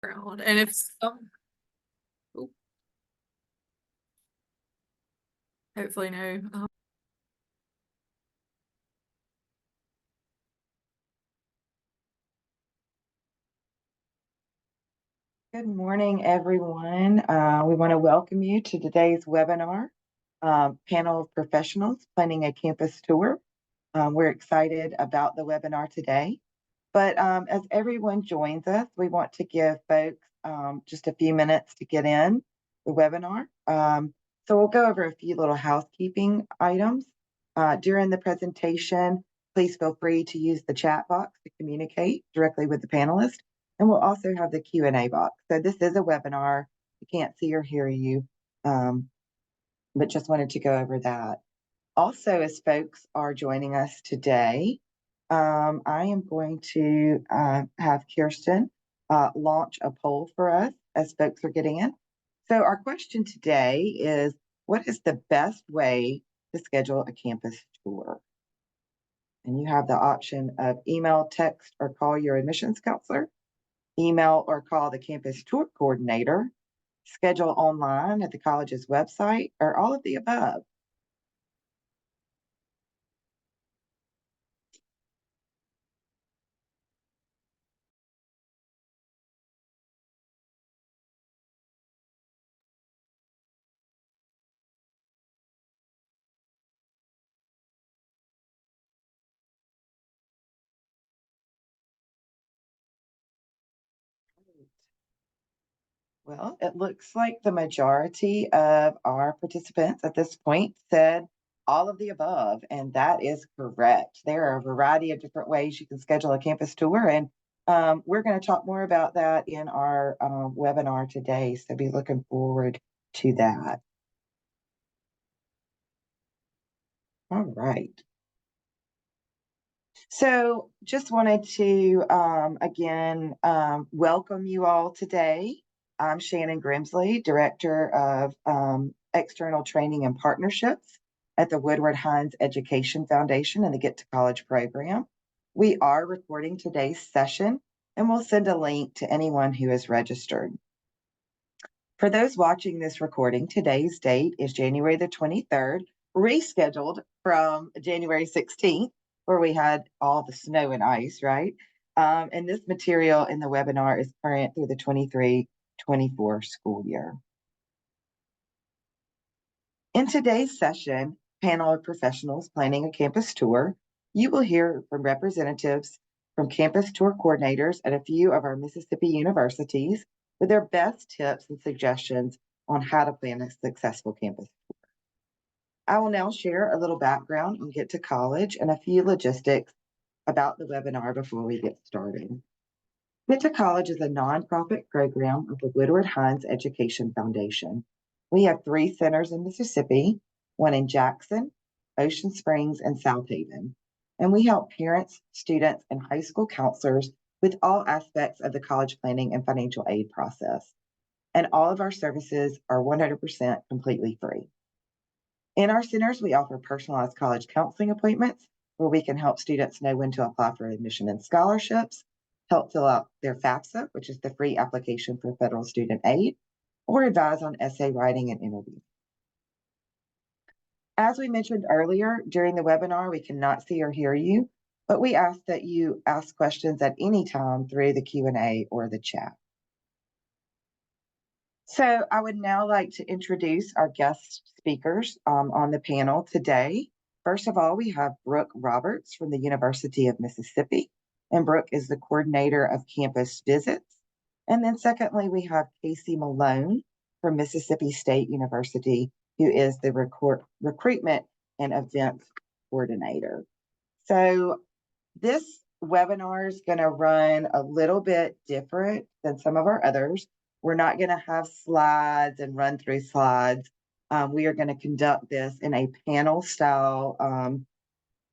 Ground. And if some, oop, hopefully no. Good morning, everyone. We want to welcome you to today's webinar, Panel of Professionals Planning a Campus Tour. We're excited about the webinar today. But as everyone joins us, we want to give folks just a few minutes to get in the webinar. So we'll go over a few little housekeeping items. During the presentation, please feel free to use the chat box to communicate directly with the panelists. And we'll also have the Q&A box. So this is a webinar. We can't see or hear you, but just wanted to go over that. Also, as folks are joining us today, I am going to have Kirsten launch a poll for us as folks are getting in. So our question today is, what is the best way to schedule a campus tour? And you have the option of email, text, or call your admissions counselor, email or call the campus tour coordinator, schedule online at the college's website, or all of the above. Well, it looks like the majority of our participants at this point said all of the above, and that is correct. There are a variety of different ways you can schedule a campus tour, and we're going to talk more about that in our webinar today, so be looking forward to that. All right. So just wanted to, again, welcome you all today. I'm Shannon Grimsley, Director of External Training and Partnerships at the Woodward Hines Education Foundation and the Get to College program. We are recording today's session, and we'll send a link to anyone who is registered. For those watching this recording, today's date is January the 23rd, rescheduled from January 16th, where we had all the snow and ice, right? And this material in the webinar is current through the 23-24 school year. In today's session, Panel of Professionals Planning a Campus Tour, you will hear from representatives from campus tour coordinators at a few of our Mississippi universities with their best tips and suggestions on how to plan a successful campus tour. I will now share a little background on Get to College and a few logistics about the webinar before we get started. Get to College is a nonprofit program of the Woodward Hines Education Foundation. We have 3 centers in Mississippi, one in Jackson, Ocean Springs, and South Haven. And we help parents, students, and high school counselors with all aspects of the college planning and financial aid process. And all of our services are 100% completely free. In our centers, we offer personalized college counseling appointments where we can help students know when to apply for admission and scholarships, help fill out their FAFSA, which is the free application for federal student aid, or advise on essay writing and interviews. As we mentioned earlier, during the webinar, we cannot see or hear you, but we ask that you ask questions at any time through the Q&A or the chat. So I would now like to introduce our guest speakers on the panel today. First of all, we have Brooke Roberts from the University of Mississippi, and Brooke is the coordinator of campus visits. And then secondly, we have Casey Malone from Mississippi State University, who is the recruitment and events coordinator. So this webinar is going to run a little bit different than some of our others. We're not going to have slides and run through slides. We are going to conduct this in a panel style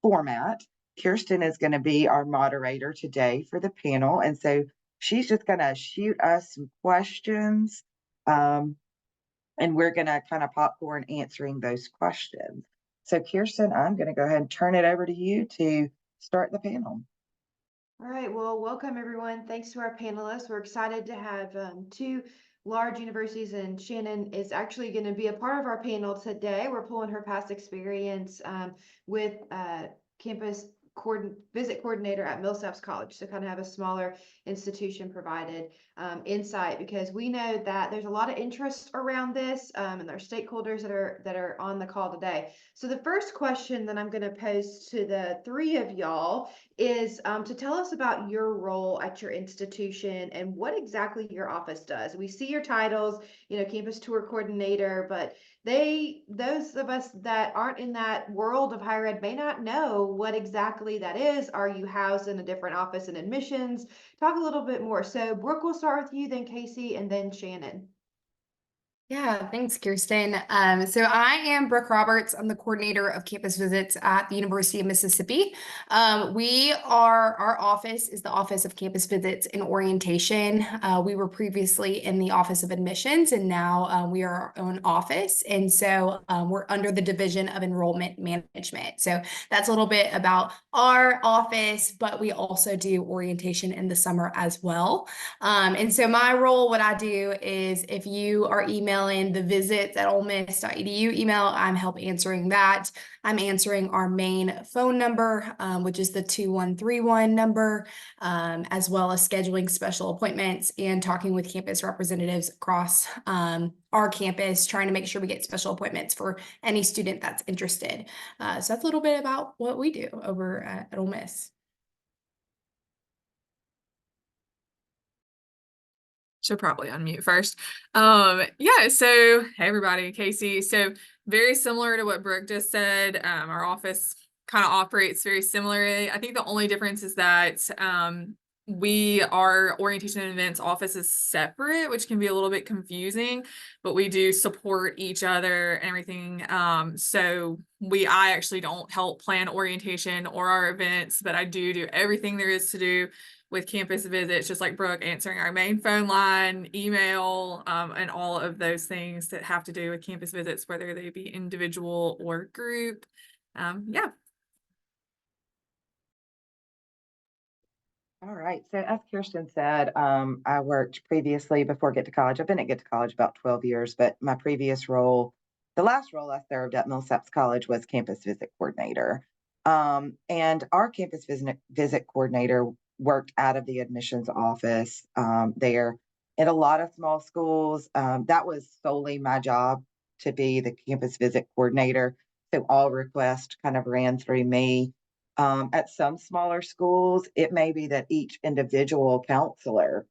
format. Kirsten is going to be our moderator today for the panel. And so she's just going to shoot us some questions. And we're going to kind of popcorn answering those questions. So Kirsten, I'm going to go ahead and turn it over to you to start the panel. All right, well, welcome everyone. Thanks to our panelists. We're excited to have two large universities, and Shannon is actually going to be a part of our panel today. We're pulling her past experience with campus visit coordinator at Millsaps College to kind of have a smaller institution provided insight, because we know that there's a lot of interest around this and there are stakeholders that are on the call today. So the first question that I'm going to pose to the three of y'all is to tell us about your role at your institution and what exactly your office does. We see your titles, campus tour coordinator, but those of us that aren't in that world of higher ed may not know what exactly that is. Are you housed in a different office in admissions? Talk a little bit more. So Brooke, we'll start with you, then Casey, and then Shannon. Yeah, thanks, Kirsten. So I am Brooke Roberts. I'm the coordinator of campus visits at the University of Mississippi. Our office is the Office of Campus Visits and Orientation. We were previously in the Office of Admissions, and now we are our own office. And so we're under the Division of Enrollment Management. So that's a little bit about our office, but we also do orientation in the summer as well. And so my role, what I do is if you are emailing the visits at olemiss.edu email, I'm help answering that. I'm answering our main phone number, which is the 2131 number, as well as scheduling special appointments and talking with campus representatives across our campus, trying to make sure we get special appointments for any student that's interested. So that's a little bit about what we do over at Ole Miss. Should probably unmute first. Yeah, so hey everybody, Casey. So very similar to what Brooke just said. Our office kind of operates very similarly. I think the only difference is that our orientation and events office is separate, which can be a little bit confusing, but we do support each other and everything. So I actually don't help plan orientation or our events, but I do everything there is to do with campus visits, just like Brooke, answering our main phone line, email, and all of those things that have to do with campus visits, whether they be individual or group. Yeah. All right. So as Kirsten said, I worked previously before Get to College. I've been at Get to College about 12 years, but my previous role, the last role I served at Millsaps College, was campus visit coordinator. And our campus visit coordinator worked out of the admissions office there. In a lot of small schools, that was solely my job, to be the campus visit coordinator. So all requests kind of ran through me. At some smaller schools, it may be that each individual counselor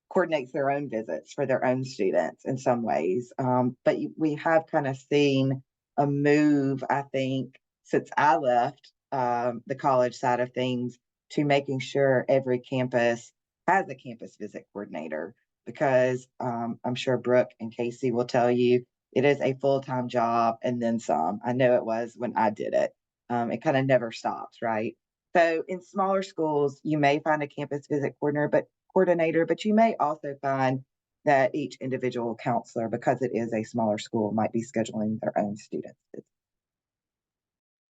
coordinates their own visits for their own students in some ways. But we have kind of seen a move, I think, since I left the college side of things, to making sure every campus has a campus visit coordinator, because I'm sure Brooke and Casey will tell you it is a full-time job and then some. I know it was when I did it. It kind of never stops, right? So in smaller schools, you may find a campus visit coordinator, but you may also find that each individual counselor, because it is a smaller school, might be scheduling their own students.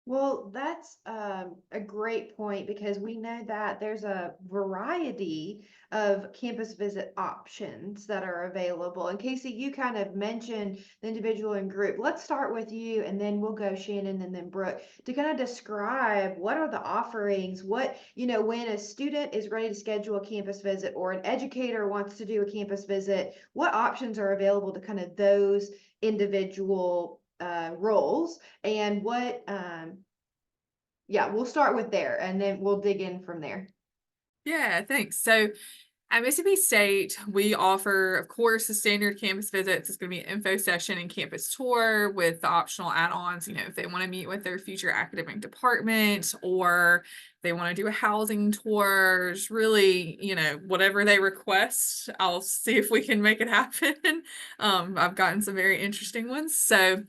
Well, that's a great point, because we know that there's a variety of campus visit options that are available. And Casey, you kind of mentioned the individual and group. Let's start with you, and then we'll go Shannon and then Brooke to kind of describe what are the offerings, when a student is ready to schedule a campus visit or an educator wants to do a campus visit, what options are available to kind of those individual roles, and what we'll start with there and then we'll dig in from there. Yeah, thanks. So at Mississippi State, we offer, of course, the standard campus visits. It's going to be an info session and campus tour with the optional add-ons, if they want to meet with their future academic department, or they want to do a housing tour, really, whatever they request, I'll see if we can make it happen. I've gotten some very interesting ones. So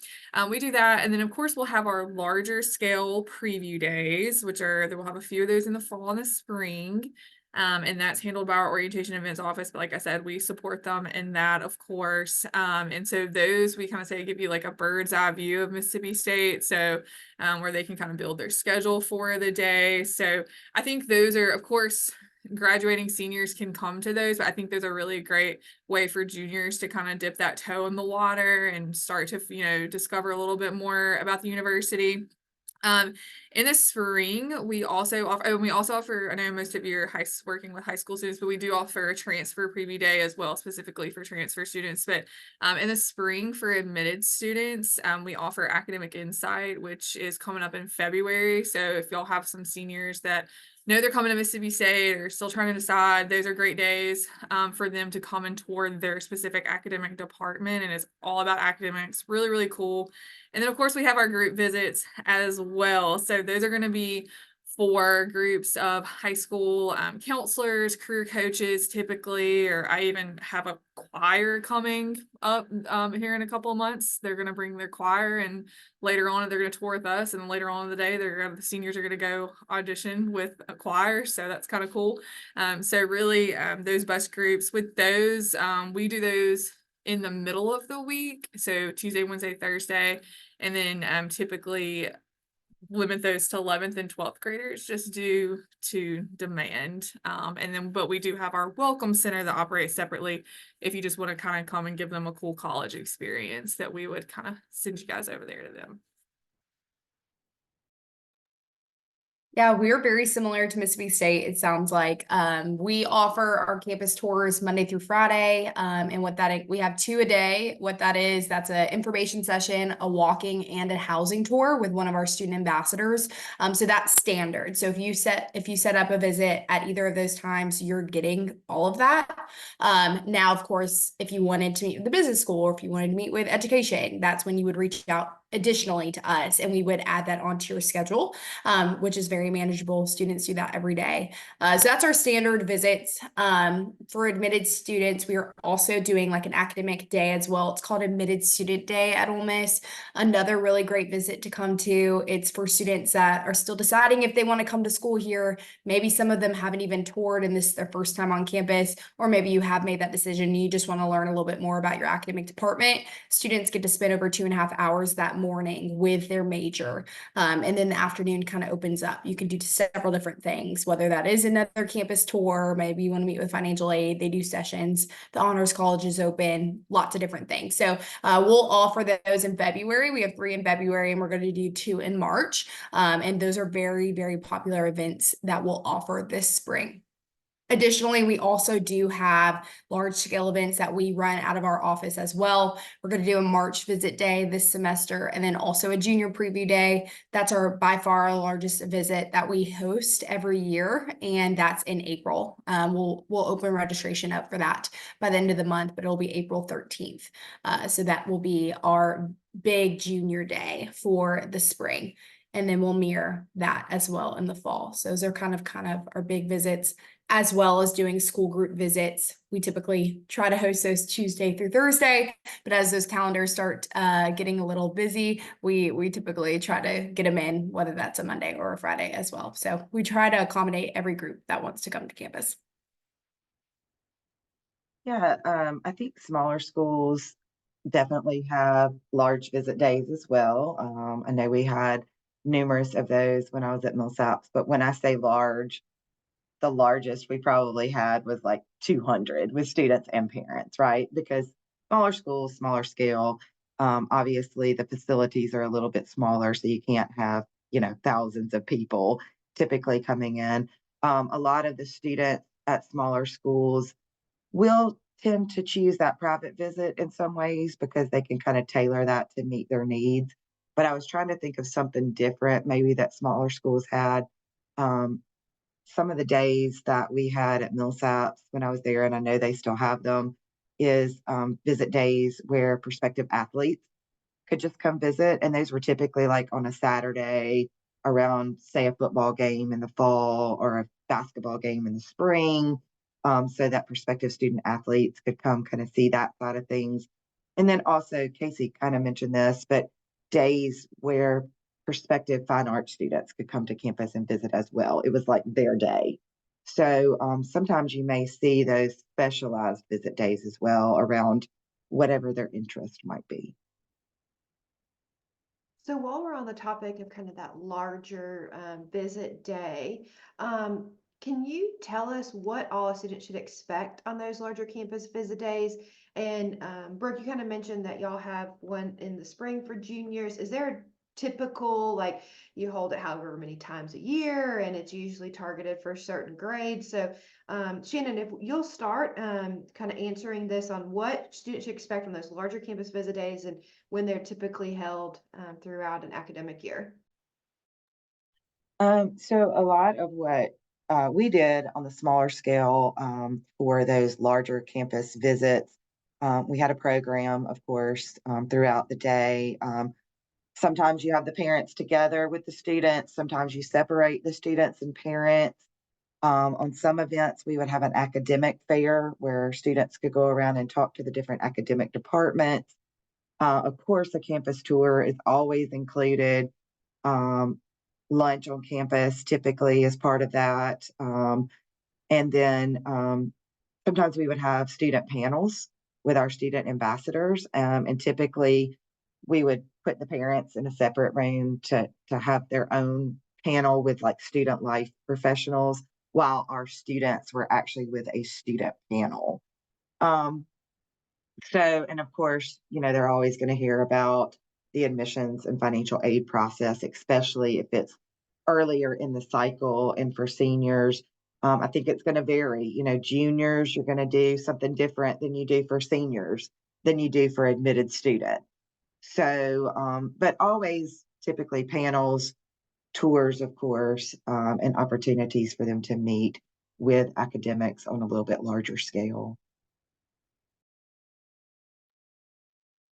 we do that. And then, of course, we'll have our larger scale preview days, we'll have a few of those in the fall and the spring. And that's handled by our orientation events office. But like I said, we support them in that, of course. And so those we kind of say give you like a bird's eye view of Mississippi State. So where they can kind of build their schedule for the day. So I think those are, of course, graduating seniors can come to those, but I think those are really great way for juniors to kind of dip that toe in the water and start to, discover a little bit more about the university. In the spring, we also offer, I know most of you are working with high school students, but we do offer a transfer preview day as well, specifically for transfer students. But in the spring for admitted students, we offer Academic Insight, which is coming up in February. So if y'all have some seniors that know they're coming to Mississippi State or still trying to decide, those are great days for them to come and tour their specific academic department. And it's all about academics. Really, really cool. And then, of course, we have our group visits as well. So those are going to be for groups of high school counselors, career coaches, typically, or I even have a choir coming up here in a couple of months. They're going to bring their choir, and later on, they're going to tour with us. And then later on in the day, the seniors are going to go audition with a choir. So that's kind of cool. So really, those bus groups with those, we do those in the middle of the week. So Tuesday, Wednesday, Thursday. And then typically limit those to 11th and 12th graders just due to demand. But we do have our welcome center that operates separately. If you just want to kind of come and give them a cool college experience, that we would kind of send you guys over there to them. Yeah, we're very similar to Mississippi State. It sounds like we offer our campus tours Monday through Friday, and we have 2 a day. What that is, that's an information session, a walking, and a housing tour with one of our student ambassadors. So that's standard. So if you set up a visit at either of those times, you're getting all of that. Now, of course, if you wanted to meet with the business school or if you wanted to meet with education, that's when you would reach out additionally to us, and we would add that onto your schedule, which is very manageable. Students do that every day. So that's our standard visits. For admitted students, we are also doing like an academic day as well. It's called Admitted Student Day at Ole Miss. Another really great visit to come to. It's for students that are still deciding if they want to come to school here. Maybe some of them haven't even toured and this is their first time on campus, or maybe you have made that decision and you just want to learn a little bit more about your academic department. Students get to spend over 2.5 hours that morning with their major. And then the afternoon kind of opens up. You can do several different things, whether that is another campus tour, maybe you want to meet with financial aid, they do sessions, the honors college is open, lots of different things. So we'll offer those in February. We have 3 in February and we're going to do 2 in March. And those are very, very popular events that we'll offer this spring. Additionally, we also do have large scale events that we run out of our office as well. We're going to do a March visit day this semester, and then also a junior preview day. That's by far our largest visit that we host every year, and that's in April. We'll open registration up for that by the end of the month, but it'll be April 13th. So that will be our big junior day for the spring. And then we'll mirror that as well in the fall. So those are kind of our big visits, as well as doing school group visits. We typically try to host those Tuesday through Thursday, but as those calendars start getting a little busy, we typically try to get them in, whether that's a Monday or a Friday as well. So we try to accommodate every group that wants to come to campus. Yeah, I think smaller schools definitely have large visit days as well. I know we had numerous of those when I was at Millsaps, but when I say large, the largest we probably had was like 200 with students and parents, right? Because smaller schools, smaller scale, obviously the facilities are a little bit smaller, so you can't have, thousands of people typically coming in. A lot of the students at smaller schools will tend to choose that private visit in some ways because they can kind of tailor that to meet their needs. But I was trying to think of something different, maybe that smaller schools had. Some of the days that we had at Millsaps when I was there, and I know they still have them, is visit days where prospective athletes could just come visit. And those were typically like on a Saturday around, say, a football game in the fall or a basketball game in the spring, so that prospective student athletes could come kind of see that side of things. And then also, Casey kind of mentioned this, but days where prospective fine art students could come to campus and visit as well. It was like their day. So sometimes you may see those specialized visit days as well around whatever their interest might be. So while we're on the topic of kind of that larger visit day, can you tell us what all a student should expect on those larger campus visit days? And Brooke, you kind of mentioned that y'all have one in the spring for juniors. Is there a typical, like you hold it however many times a year and it's usually targeted for certain grades? So Shannon, if you'll start kind of answering this on what students should expect from those larger campus visit days and when they're typically held throughout an academic year. So a lot of what we did on the smaller scale for those larger campus visits, we had a program, of course, throughout the day. Sometimes you have the parents together with the students. Sometimes you separate the students and parents. On some events, we would have an academic fair where students could go around and talk to the different academic departments. Of course, a campus tour is always included. Lunch on campus typically is part of that. And then sometimes we would have student panels with our student ambassadors. And typically we would put the parents in a separate room to have their own panel with like student life professionals while our students were actually with a student panel. And of course, they're always going to hear about the admissions and financial aid process, especially if it's earlier in the cycle. And for seniors, I think it's going to vary. Juniors, you're going to do something different than you do for seniors, than you do for admitted student. So, but always typically panels, tours, of course, and opportunities for them to meet with academics on a little bit larger scale.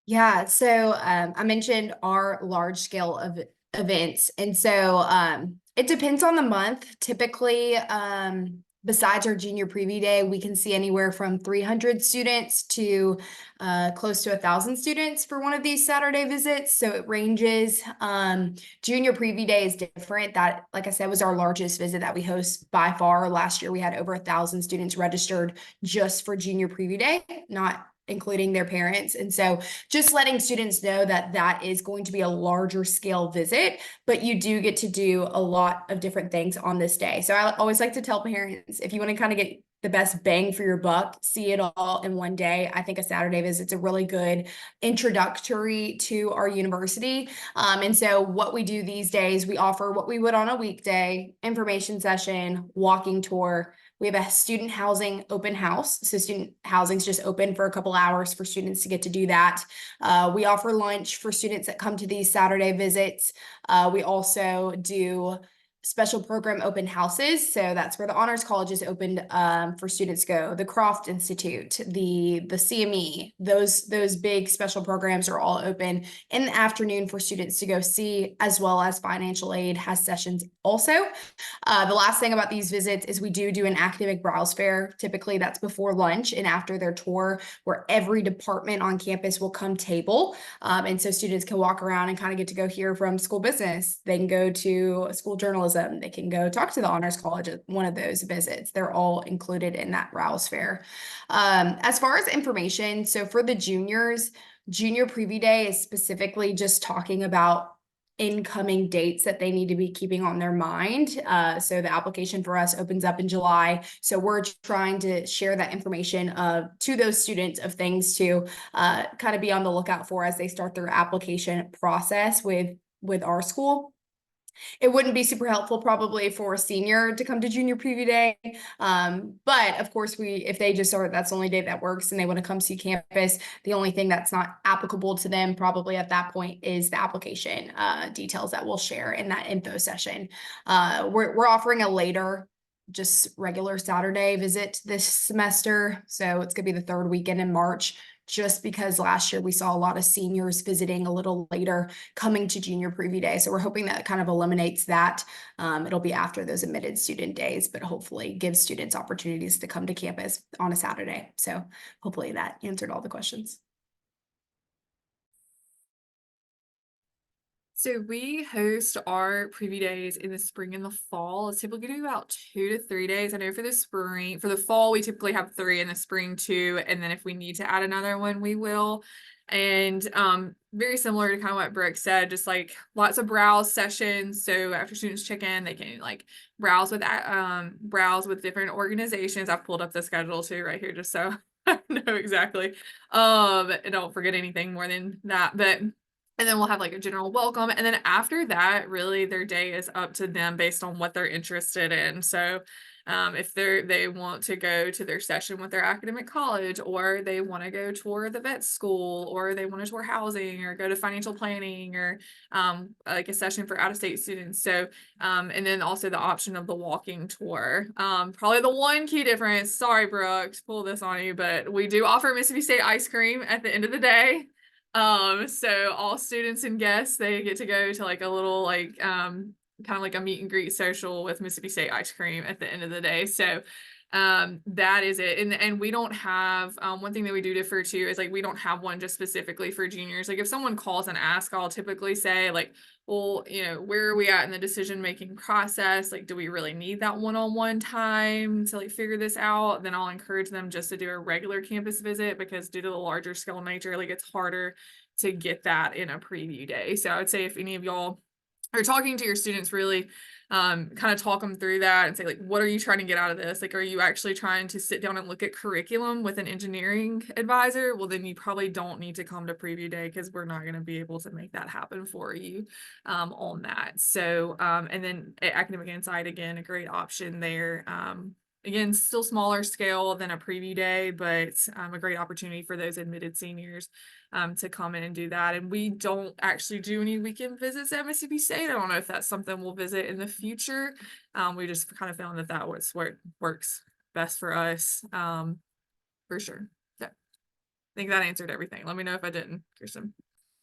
Yeah, so I mentioned our large scale of events. And so it depends on the month. Typically, besides our junior preview day, we can see anywhere from 300 students to close to 1,000 students for one of these Saturday visits. So it ranges. Junior preview day is different. That, like I said, was our largest visit that we host by far. Last year, we had over 1,000 students registered just for junior preview day, not including their parents. And so just letting students know that that is going to be a larger scale visit, but you do get to do a lot of different things on this day. So I always like to tell parents, if you want to kind of get the best bang for your buck, see it all in one day. I think a Saturday visit's a really good introductory to our university. And so what we do these days, we offer what we would on a weekday: information session, walking tour. We have a student housing open house. So student housing is just open for a couple hours for students to get to do that. We offer lunch for students that come to these Saturday visits. We also do special program open houses. So that's where the Honors College is opened for students to go. The Croft Institute, the CME, those big special programs are all open in the afternoon for students to go see, as well as financial aid has sessions also. The last thing about these visits is we do an academic browse fair. Typically that's before lunch and after their tour, where every department on campus will come table. And so students can walk around and kind of get to go hear from school business. They can go to school journalism. They can go talk to the Honors College at one of those visits. They're all included in that browse fair. As far as information, so for the juniors, junior preview day is specifically just talking about incoming dates that they need to be keeping on their mind. So the application for us opens up in July. So we're trying to share that information to those students of things to kind of be on the lookout for as they start their application process with our school. It wouldn't be super helpful probably for a senior to come to junior preview day. But of course, if they just are, that's the only day that works and they want to come see campus, the only thing that's not applicable to them probably at that point is the application details that we'll share in that info session. We're offering a later, just regular Saturday visit this semester. So it's going to be the third weekend in March, just because last year we saw a lot of seniors visiting a little later, coming to junior preview day. So we're hoping that kind of eliminates that. It'll be after those admitted student days, but hopefully gives students opportunities to come to campus on a Saturday. So hopefully that answered all the questions. So we host our preview days in the spring and the fall. It's typically do about 2 to 3 days. I know for the spring, for the fall, we typically have 3, in the spring 2, and then if we need to add another one, we will. And very similar to kind of what Brooke said, just like lots of browse sessions. So after students check in, they can like browse with different organizations. I've pulled up the schedule too right here just so I know exactly. And don't forget anything more than that. But and then we'll have like a general welcome. And then after that, really their day is up to them based on what they're interested in. So if they want to go to their session with their academic college, or they want to go tour the vet school, or they want to tour housing, or go to financial planning, or like a session for out-of-state students. So and then also the option of the walking tour. Probably the one key difference, sorry Brooke, to pull this on you, but we do offer Mississippi State ice cream at the end of the day. So all students and guests, they get to go to like a little like kind of like a meet and greet social with Mississippi State ice cream at the end of the day. So that is it. And we don't have one thing that we do differ too is like we don't have one just specifically for juniors. Like if someone calls and asks, I'll typically say like, well, you know, where are we at in the decision making process? Like, do we really need that one-on-one time to like figure this out? Then I'll encourage them just to do a regular campus visit, because due to the larger scale nature, like it's harder to get that in a preview day. So I would say if any of y'all are talking to your students, really kind of talk them through that and say like, what are you trying to get out of this? Like, are you actually trying to sit down and look at curriculum with an engineering advisor? Well, then you probably don't need to come to preview day, because we're not going to be able to make that happen for you on that. So and then Academic Insight, again, a great option there. Again, still smaller scale than a preview day, but a great opportunity for those admitted seniors to come in and do that. And we don't actually do any weekend visits at Mississippi State. I don't know if that's something we'll visit in the future. We just kind of found that that was where it works best for us, for sure. So I think that answered everything. Let me know if I didn't, Kirsten.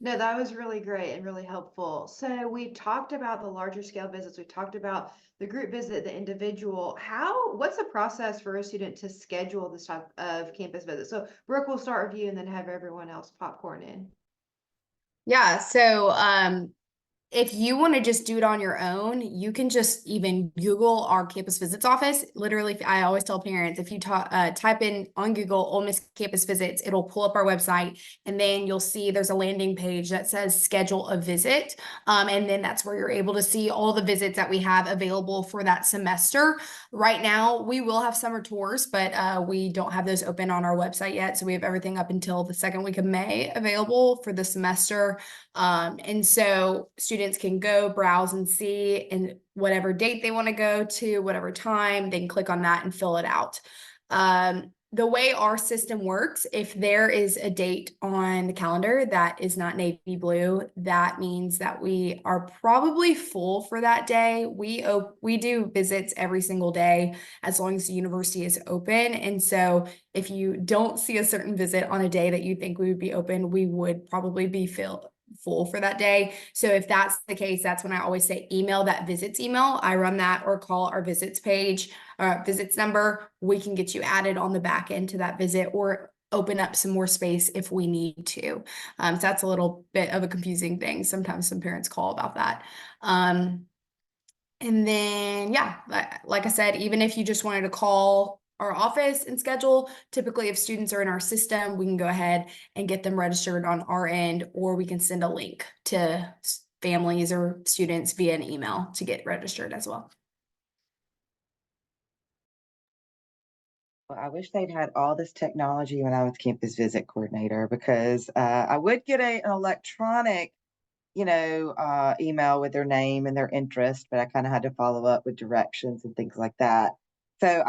No, that was really great and really helpful. So we talked about the larger scale visits. We talked about the group visit, the individual. What's the process for a student to schedule this type of campus visit? So Brooke, we'll start with you and then have everyone else popcorn in. Yeah, so if you want to just do it on your own, you can just even Google our campus visits office. Literally, I always tell parents, if you type in on Google Ole Miss campus visits, it'll pull up our website, and then you'll see there's a landing page that says schedule a visit. And then that's where you're able to see all the visits that we have available for that semester. Right now, we will have summer tours, but we don't have those open on our website yet. So we have everything up until the second week of May available for the semester. And so students can go browse and see, and whatever date they want to go to, whatever time, they can click on that and fill it out. The way our system works, if there is a date on the calendar that is not navy blue, that means that we are probably full for that day. We do visits every single day as long as the university is open. And so if you don't see a certain visit on a day that you think we would be open, we would probably be full for that day. So if that's the case, that's when I always say email that visits email. I run that, or call our visits page, visits number. We can get you added on the back end to that visit, or open up some more space if we need to. So that's a little bit of a confusing thing. Sometimes some parents call about that. And then, yeah, like I said, even if you just wanted to call our office and schedule, typically if students are in our system, we can go ahead and get them registered on our end, or we can send a link to families or students via an email to get registered as well. Well, I wish they'd had all this technology when I was campus visit coordinator, because I would get an electronic, email with their name and their interest, but I kind of had to follow up with directions and things like that. So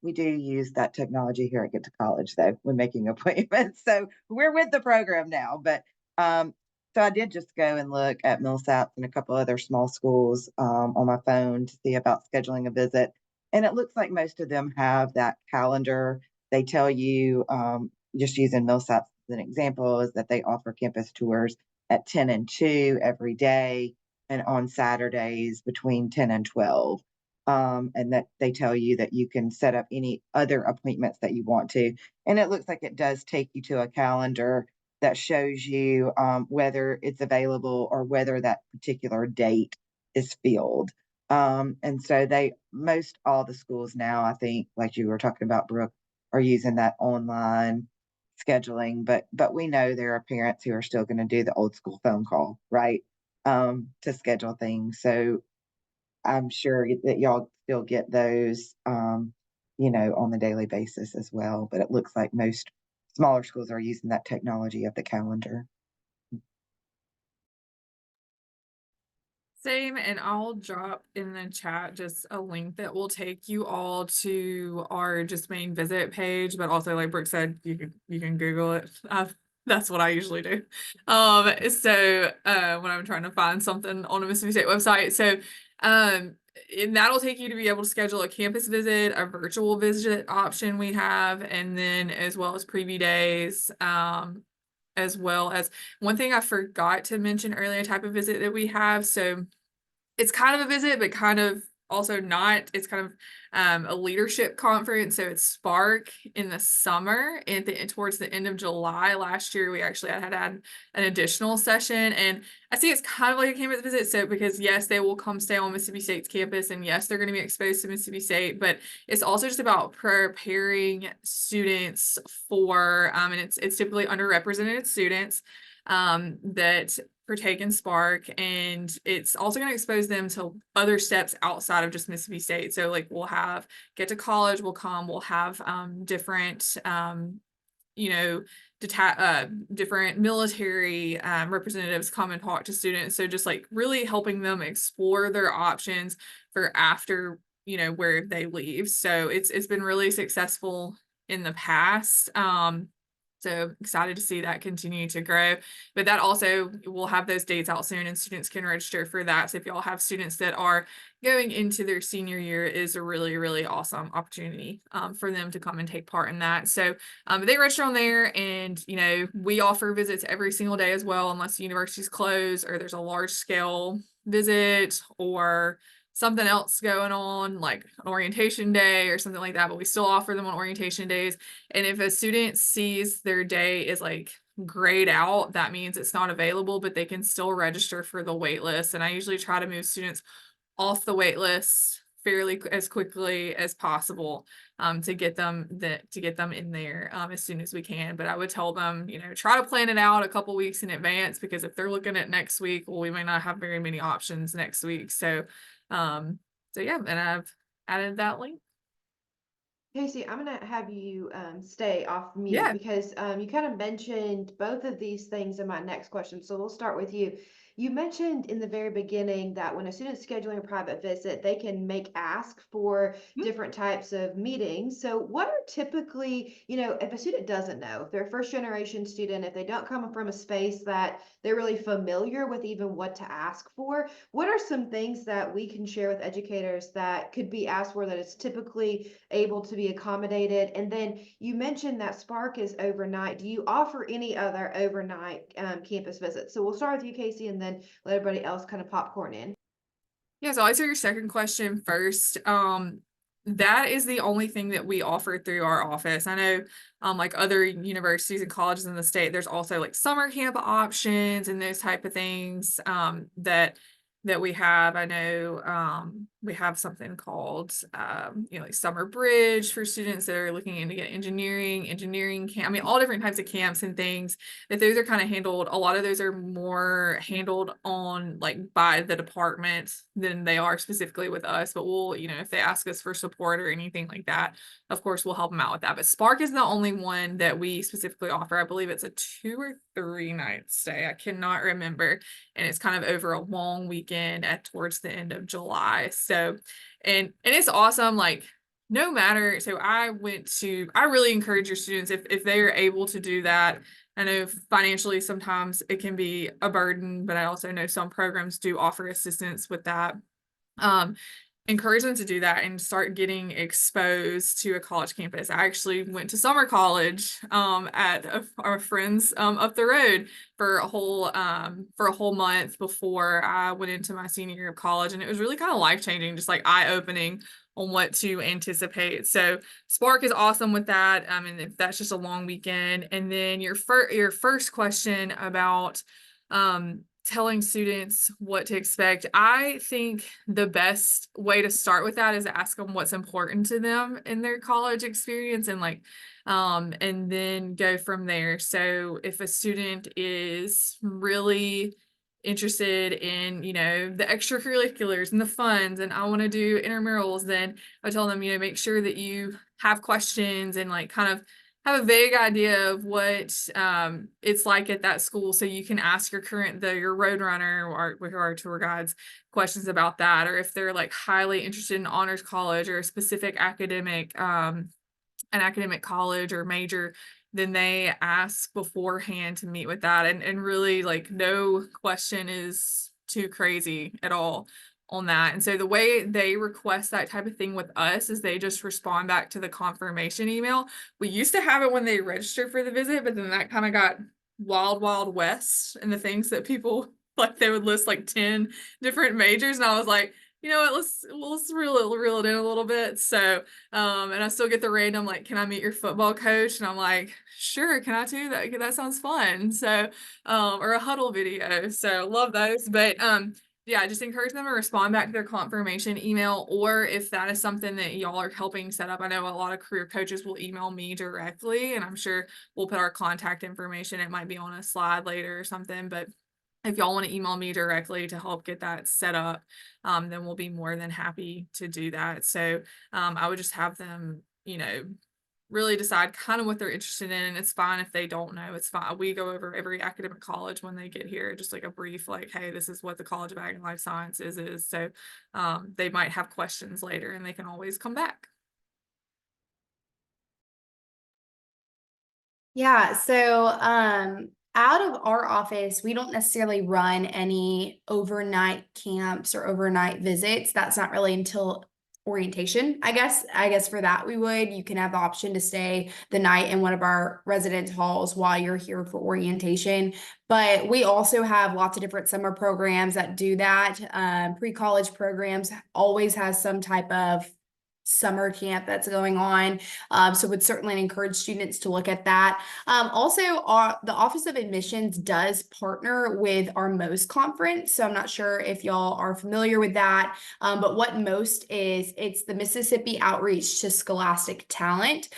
we do use that technology here at Get to College, though, when making appointments. So we're with the program now, but so I did just go and look at Millsaps and a couple other small schools on my phone to see about scheduling a visit. And it looks like most of them have that calendar. They tell you, just using Millsaps as an example, is that they offer campus tours at 10 and 2 every day, and on Saturdays between 10 and 12. And that they tell you that you can set up any other appointments that you want to. And it looks like it does take you to a calendar that shows you whether it's available or whether that particular date is filled. And so most all the schools now, I think, like you were talking about, Brooke, are using that online scheduling, but we know there are parents who are still going to do the old school phone call, right? To schedule things. So I'm sure that y'all still get those, on the daily basis as well. But it looks like most smaller schools are using that technology of the calendar. Same, and I'll drop in the chat just a link that will take you all to our just main visit page, but also like Brooke said, you can Google it. That's what I usually do. When I'm trying to find something on a Mississippi State website. And that'll take you to be able to schedule a campus visit, a virtual visit option we have, and then as well as preview days. As well as one thing I forgot to mention earlier, type of visit that we have. So it's kind of a visit, but kind of also not. It's kind of a leadership conference. So it's Spark in the summer and towards the end of July. Last year, we actually had an additional session, and I see it's kind of like a campus visit. So because yes, they will come stay on Mississippi State's campus, and yes, they're going to be exposed to Mississippi State, but it's also just about preparing students for, and it's typically underrepresented students that partake in Spark, and it's also going to expose them to other steps outside of just Mississippi State. So like we'll have Get to College will come, we'll have different different military representatives come and talk to students. So just like really helping them explore their options for after where they leave. So it's been really successful in the past. So excited to see that continue to grow. But that also, we'll have those dates out soon and students can register for that. So if y'all have students that are going into their senior year, it is a really, really awesome opportunity for them to come and take part in that. So they register on there, and we offer visits every single day as well, unless the university's closed or there's a large scale visit or something else going on, like an orientation day or something like that, but we still offer them on orientation days. And if a student sees their day is like grayed out, that means it's not available, but they can still register for the wait list. And I usually try to move students off the wait list fairly as quickly as possible to get them in there as soon as we can. But I would tell them, try to plan it out a couple weeks in advance, because if they're looking at next week, well, we may not have very many options next week. So yeah, and I've added that link. Casey, I'm gonna have you stay off mute Yeah. because you kind of mentioned both of these things in my next question. So we'll start with you. You mentioned in the very beginning that when a student's scheduling a private visit, they can make ask for different types of meetings. So what are typically, if a student doesn't know, if they're a first generation student, if they don't come from a space that they're really familiar with even what to ask for, what are some things that we can share with educators that could be asked for that is typically able to be accommodated? And then you mentioned that Spark is overnight. Do you offer any other overnight campus visits? So we'll start with you, Casey, and then let everybody else kind of popcorn in. Yeah, so I'll answer your second question first. That is the only thing that we offer through our office. I know like other universities and colleges in the state, there's also like summer camp options and those type of things that we have. I know we have something called like Summer Bridge for students that are looking into get engineering camp. I mean, all different types of camps and things that those are kind of handled. A lot of those are more handled on like by the department than they are specifically with us. But we'll, if they ask us for support or anything like that, of course we'll help them out with that. But Spark is the only one that we specifically offer. I believe it's a 2 or 3 night stay. I cannot remember. And it's kind of over a long weekend towards the end of July. So, and it's awesome. Like no matter, so I really encourage your students if they are able to do that. I know financially sometimes it can be a burden, but I also know some programs do offer assistance with that. Encourage them to do that and start getting exposed to a college campus. I actually went to summer college at our friends up the road for a whole month before I went into my senior year of college, and it was really kind of life-changing, just like eye-opening on what to anticipate. So Spark is awesome with that. And if that's just a long weekend. And then your first question about telling students what to expect. I think the best way to start with that is to ask them what's important to them in their college experience, and and then go from there. So if a student is really interested in, the extracurriculars and the funds, and I want to do intramurals, then I tell them, make sure that you have questions and kind of have a vague idea of what it's like at that school, so you can ask your roadrunner or our tour guides questions about that, or if they're highly interested in honors college or a specific an academic college or major, then they ask beforehand to meet with that, and really no question is too crazy at all on that. And so the way they request that type of thing with us is they just respond back to the confirmation email. We used to have it when they registered for the visit, but then that kind of got wild west, and the things that people they would list 10 different majors, and I was like, you know what, let's reel it in a little bit. So and I still get the random can I meet your football coach, and I'm like, sure, can I do that? That sounds fun. So or a huddle video, so love those. But yeah, just encourage them to respond back to their confirmation email, or if that is something that y'all are helping set up. I know a lot of career coaches will email me directly, and I'm sure we'll put our contact information. It might be on a slide later or something, but if y'all want to email me directly to help get that set up, then we'll be more than happy to do that. So I would just have them, really decide kind of what they're interested in. And it's fine if they don't know. It's fine. We go over every academic college when they get here, just a brief, hey, this is what the College of Ag and Life Sciences is. So they might have questions later, and they can always come back. Yeah, so out of our office, we don't necessarily run any overnight camps or overnight visits. That's not really until orientation, I guess. I guess for that you can have the option to stay the night in one of our residence halls while you're here for orientation. But we also have lots of different summer programs that do that. Pre-college programs always has some type of summer camp that's going on. So would certainly encourage students to look at that. Also, the Office of Admissions does partner with our MOST conference. So I'm not sure if y'all are familiar with that. But what MOST is, it's the Mississippi Outreach to Scholastic Talent.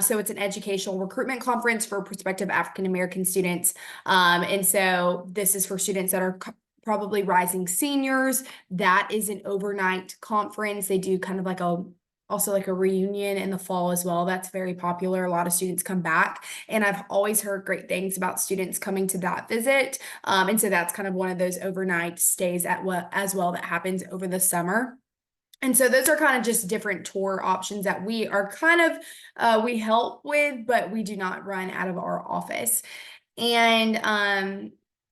So it's an educational recruitment conference for prospective African-American students. And so this is for students that are probably rising seniors. That is an overnight conference. They do kind of also a reunion in the fall as well. That's very popular. A lot of students come back, and I've always heard great things about students coming to that visit. And so that's kind of one of those overnight stays as well that happens over the summer. And so those are kind of just different tour options that we are we help with, but we do not run out of our office. And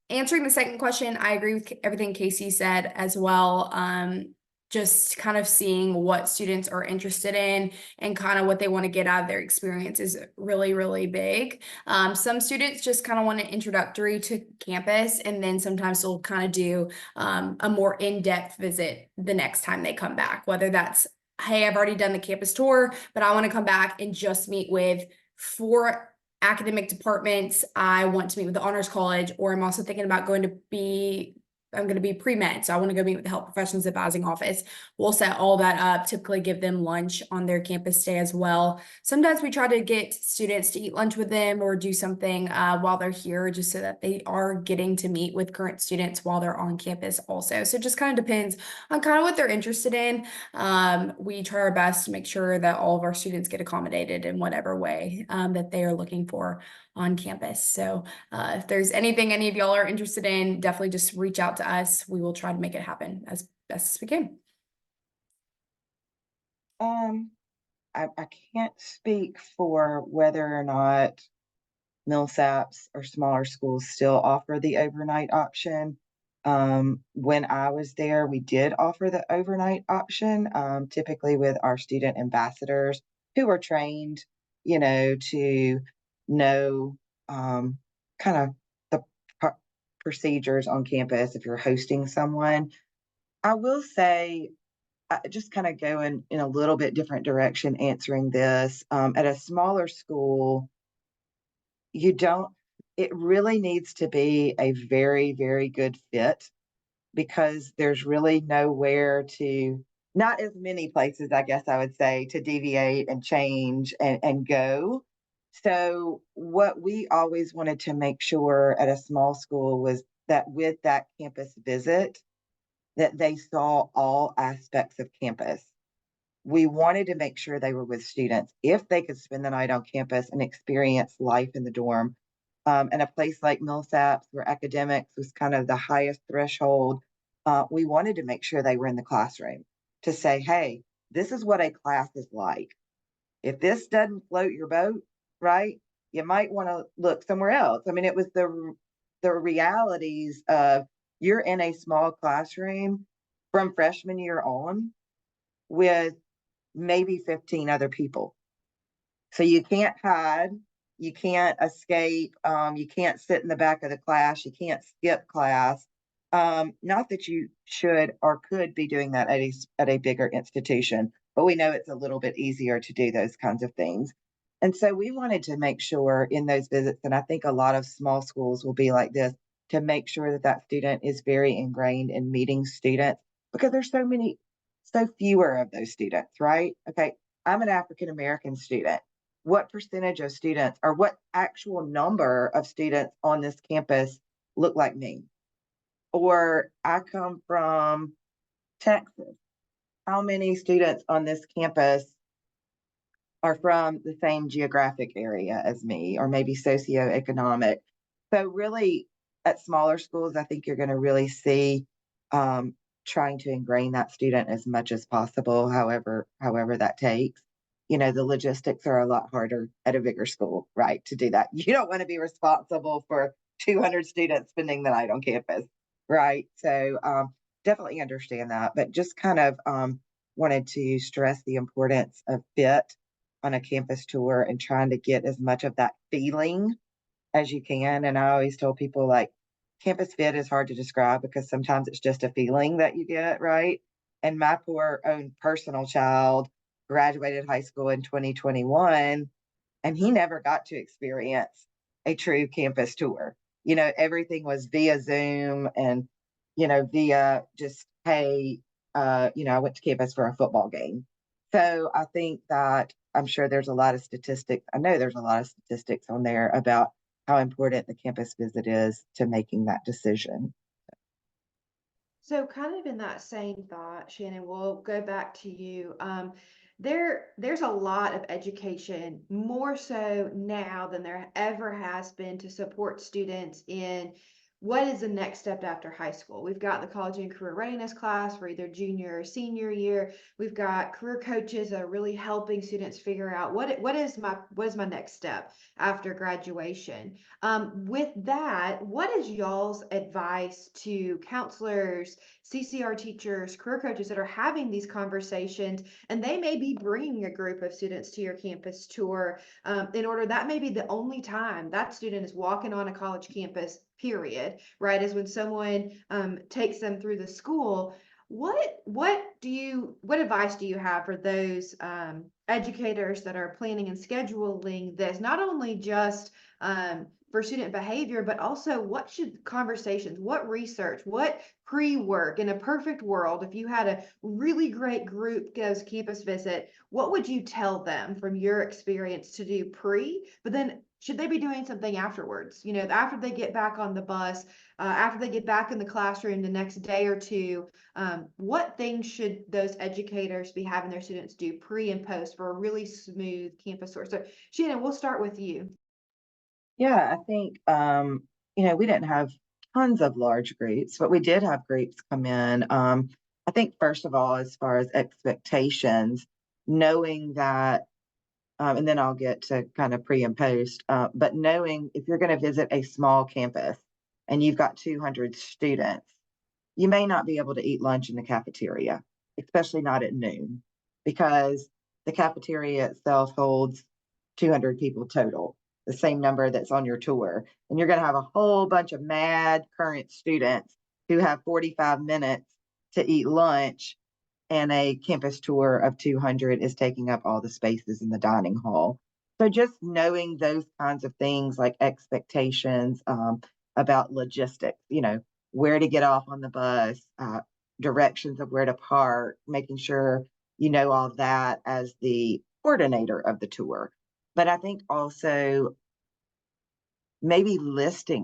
answering the second question, I agree with everything Casey said as well. Just kind of seeing what students are interested in and kind of what they want to get out of their experience is really, really big. Some students just kind of want an introductory to campus, and then sometimes they'll kind of do a more in-depth visit the next time they come back, whether that's, hey, I've already done the campus tour, but I want to come back and just meet with 4 academic departments. I want to meet with the Honors College, or I'm also thinking about I'm going to be pre-med, so I want to go meet with the Health Professions Advising Office. We'll set all that up, typically give them lunch on their campus day as well. Sometimes we try to get students to eat lunch with them or do something while they're here, just so that they are getting to meet with current students while they're on campus also. So it just kind of depends on kind of what they're interested in. We try our best to make sure that all of our students get accommodated in whatever way that they are looking for on campus. So if there's anything any of y'all are interested in, definitely just reach out to us. We will try to make it happen as best as we can. I can't speak for whether or not Millsaps or smaller schools still offer the overnight option. When I was there, we did offer the overnight option, typically with our student ambassadors who are trained, to know kind of the procedures on campus if you're hosting someone. I will say just kind of go in a little bit different direction answering this. At a smaller school, you don't, it really needs to be a very, very good fit because there's really nowhere to, not as many places, I guess I would say, to deviate and change and go. So what we always wanted to make sure at a small school was that with that campus visit, that they saw all aspects of campus. We wanted to make sure they were with students if they could spend the night on campus and experience life in the dorm. And a place like Millsaps, where academics was kind of the highest threshold, we wanted to make sure they were in the classroom to say, hey, this is what a class is like. If this doesn't float your boat, right, you might want to look somewhere else. I mean, it was the realities of you're in a small classroom from freshman year on with maybe 15 other people. So you can't hide, you can't escape, you can't sit in the back of the class, you can't skip class. Not that you should or could be doing that at a bigger institution, but we know it's a little bit easier to do those kinds of things. And so we wanted to make sure in those visits, and I think a lot of small schools will be like this, to make sure that that student is very ingrained in meeting students because there's so fewer of those students, right? Okay, I'm an African American student. What percentage of students or what actual number of students on this campus look like me? Or I come from Texas. How many students on this campus are from the same geographic area as me, or maybe socioeconomic? So really, at smaller schools, I think you're going to really see trying to ingrain that student as much as possible, however that takes. You know, the logistics are a lot harder at a bigger school, right? To do that, you don't want to be responsible for 200 students spending the night on campus, right? So definitely understand that, but just kind of wanted to stress the importance of fit on a campus tour and trying to get as much of that feeling as you can. And I always tell people like campus fit is hard to describe because sometimes it's just a feeling that you get, right? And my poor own personal child graduated high school in 2021 and he never got to experience a true campus tour. You know, everything was via Zoom and, you know, via just, hey, I went to campus for a football game. So I think that I'm sure there's a lot of statistics. I know there's a lot of statistics on there about how important the campus visit is to making that decision. So kind of in that same thought, Shannon, we'll go back to you. There's a lot of education, more so now than there ever has been to support students in what is the next step after high school. We've got the college and career readiness class for either junior or senior year. We've got career coaches that are really helping students figure out what is my next step after graduation. With that, what is y'all's advice to counselors, CCR teachers, career coaches that are having these conversations, and they may be bringing a group of students to your campus tour in order that may be the only time that student is walking on a college campus, period, right? Is when someone takes them through the school. What advice do you have for those educators that are planning and scheduling this, not only just for student behavior, but also what should conversations, what research, what pre-work in a perfect world, if you had a really great group goes campus visit, what would you tell them from your experience to do pre, but then should they be doing something afterwards? You know, after they get back on the bus, after they get back in the classroom the next day or two, what things should those educators be having their students do pre and post for a really smooth campus tour? So Shannon, we'll start with you. Yeah, I think, we didn't have tons of large groups, but we did have groups come in. I think first of all, as far as expectations, knowing that, and then I'll get to kind of pre and post, but knowing if you're going to visit a small campus and you've got 200 students, you may not be able to eat lunch in the cafeteria, especially not at noon, because the cafeteria itself holds 200 people total, the same number that's on your tour. And you're going to have a whole bunch of mad current students who have 45 minutes to eat lunch. and a campus tour of 200 is taking up all the spaces in the dining hall. So just knowing those kinds of things like expectations about logistics, where to get off on the bus, directions of where to park, making sure you know all that as the coordinator of the tour. But I think also maybe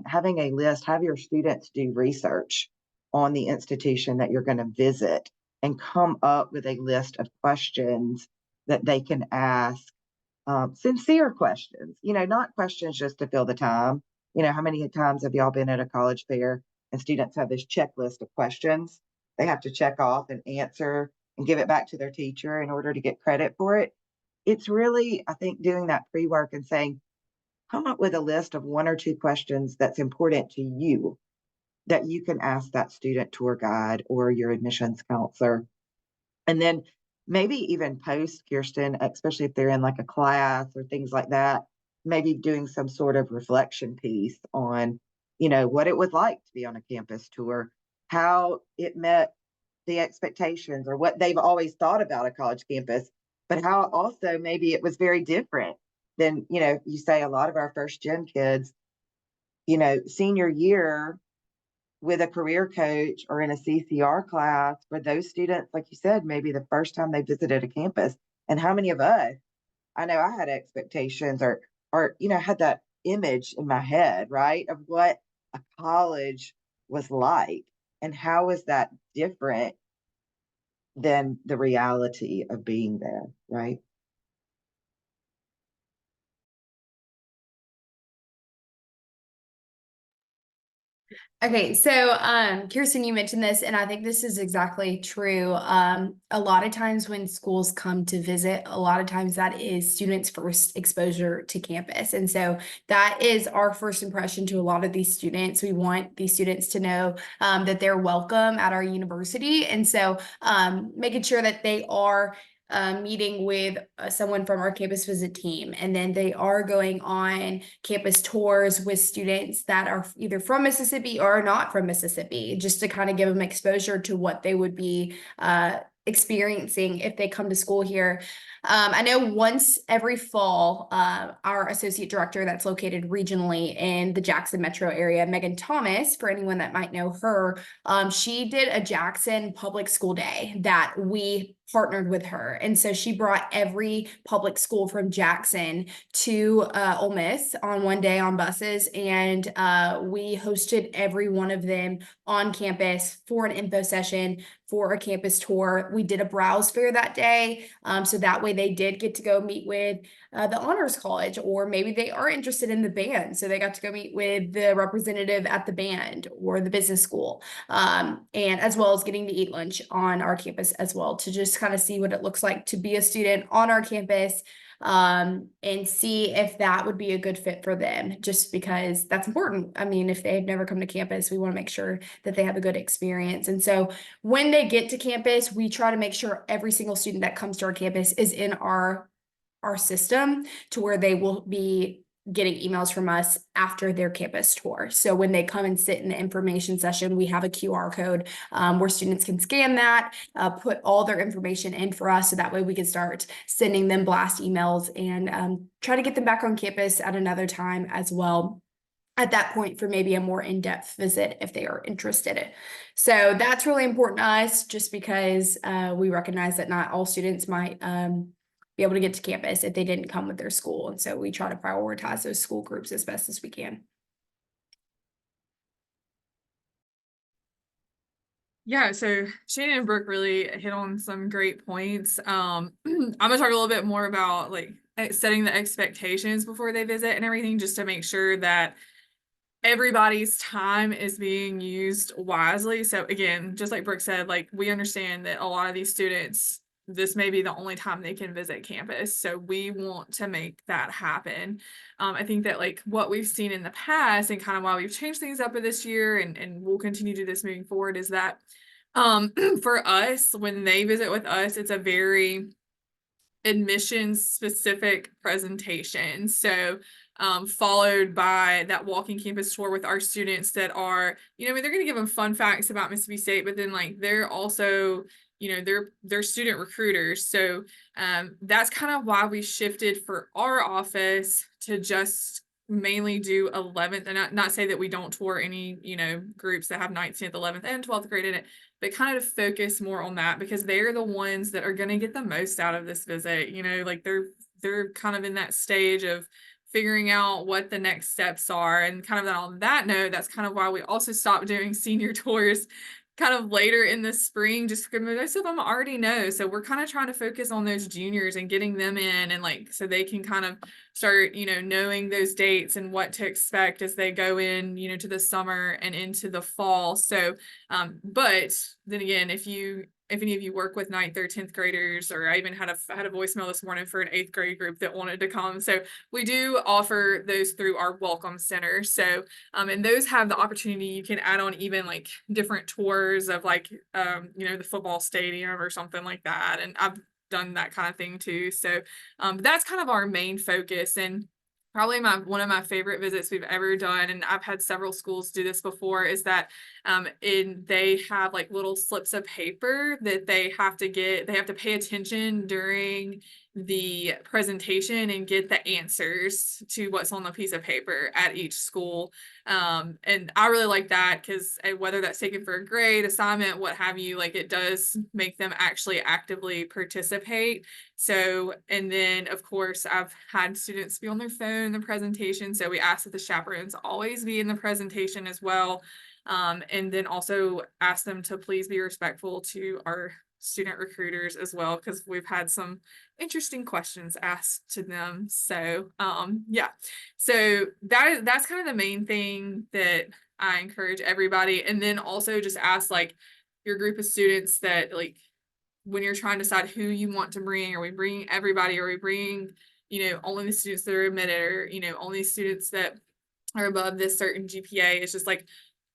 having a list, have your students do research on the institution that you're going to visit and come up with a list of questions that they can ask, sincere questions, not questions just to fill the time. How many times have y'all been at a college fair and students have this checklist of questions they have to check off and answer and give it back to their teacher in order to get credit for it? It's really, I think, doing that pre-work and saying, come up with a list of 1 or 2 questions that's important to you that you can ask that student tour guide or your admissions counselor. And then maybe even post, Kirsten, especially if they're in like a class or things like that, maybe doing some sort of reflection piece on, what it was like to be on a campus tour, how it met the expectations or what they've always thought about a college campus, but how also maybe it was very different than, you say a lot of our first gen kids, senior year with a career coach or in a CCR class for those students, like you said, maybe the first time they visited a campus. And how many of us, I know I had expectations or, had that image in my head, right, of what a college was like and how is that different than the reality of being there, right? Okay, so Kirsten, you mentioned this, and I think this is exactly true. A lot of times when schools come to visit, a lot of times that is students' first exposure to campus. And so that is our first impression to a lot of these students. We want these students to know that they're welcome at our university. And so making sure that they are meeting with someone from our campus visit team, and then they are going on campus tours with students that are either from Mississippi or not from Mississippi, just to kind of give them exposure to what they would be experiencing if they come to school here. I know once every fall, our associate director that's located regionally in the Jackson metro area, Megan Thomas, for anyone that might know her, she did a Jackson public school day that we partnered with her. And so she brought every public school from Jackson to Ole Miss on one day on buses. And we hosted every one of them on campus for an info session, for a campus tour. We did a browse fair that day. So that way they did get to go meet with the Honors College, or maybe they are interested in the band. So they got to go meet with the representative at the band or the business school, and as well as getting to eat lunch on our campus as well, to just kind of see what it looks like to be a student on our campus, and see if that would be a good fit for them, just because that's important. I mean, if they've never come to campus, we want to make sure that they have a good experience. And so when they get to campus, we try to make sure every single student that comes to our campus is in our system, to where they will be getting emails from us after their campus tour. So when they come and sit in the information session, we have a QR code where students can scan that, put all their information in for us, so that way we can start sending them blast emails and try to get them back on campus at another time as well, at that point, for maybe a more in-depth visit if they are interested. So that's really important to us, just because we recognize that not all students might be able to get to campus if they didn't come with their school. And so we try to prioritize those school groups as best as we can. Yeah, so Shannon and Brooke really hit on some great points. I'm gonna talk a little bit more about like setting the expectations before they visit and everything, just to make sure that everybody's time is being used wisely. So again, just like Brooke said, like we understand that a lot of these students, this may be the only time they can visit campus. So we want to make that happen. I think that like what we've seen in the past, and kind of why we've changed things up this year, and we'll continue to do this moving forward, is that for us, when they visit with us, it's a very admissions specific presentation. So followed by that walking campus tour with our students that are, I mean, they're going to give them fun facts about Mississippi State, but then like they're also they're student recruiters. So that's kind of why we shifted for our office to just mainly do 11th, and not say that we don't tour any, groups that have 9th, 10th, 11th, and 12th grade in it, but kind of focus more on that because they're the ones that are going to get the most out of this visit. Like they're kind of in that stage of figuring out what the next steps are. And kind of on that note, that's kind of why we also stopped doing senior tours kind of later in the spring, just because most of them already know. So we're kind of trying to focus on those juniors and getting them in, and like so they can kind of start, knowing those dates and what to expect as they go in, to the summer and into the fall. So but then again, if any of you work with 9th or 10th graders, or I even had a voicemail this morning for an 8th grade group that wanted to come. So we do offer those through our welcome center. So and those have the opportunity, you can add on even like different tours of like the football stadium or something like that. And I've done that kind of thing too. So that's kind of our main focus, and probably one of my favorite visits we've ever done, and I've had several schools do this before, is that they have like little slips of paper that they have to pay attention during the presentation and get the answers to what's on the piece of paper at each school. And I really like that because whether that's taken for a grade, assignment, what have you, like it does make them actually actively participate. So, and then of course I've had students be on their phone in the presentation. So we ask that the chaperones always be in the presentation as well. And then also ask them to please be respectful to our student recruiters as well, because we've had some interesting questions asked to them. So yeah, so that's kind of the main thing that I encourage everybody. And then also just ask like your group of students that like when you're trying to decide who you want to bring, are we bringing everybody, or are we bringing only the students that are admitted, or only students that are above this certain GPA. It's just like